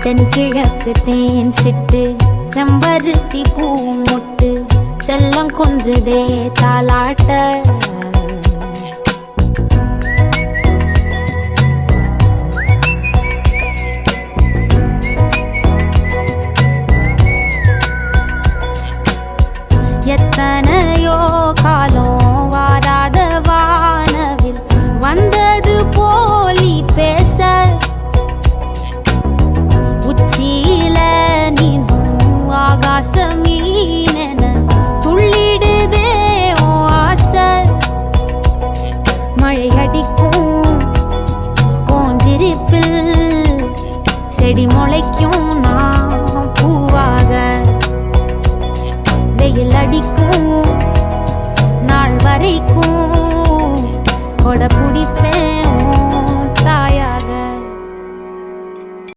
தென்கிழக்கு தேன் சிட்டு செம்பருத்தி பூ முட்டு செல்லம் கொஞ்சுதே தாலாட்ட எத்தனையோ காலம் வாராத வானவில் வந்தது போலி பேச உச்சியில நீந்தும் ஆகாச மீனென துள்ளிடுதே உன் ஆசை மழை அடிக்கும் உன் சிரிப்பில் செடி முளைக்கும் நான் பூவாக வெயில் அடிக்கும் நாள் வரைக்கும் கொடை பிடிப்பேன்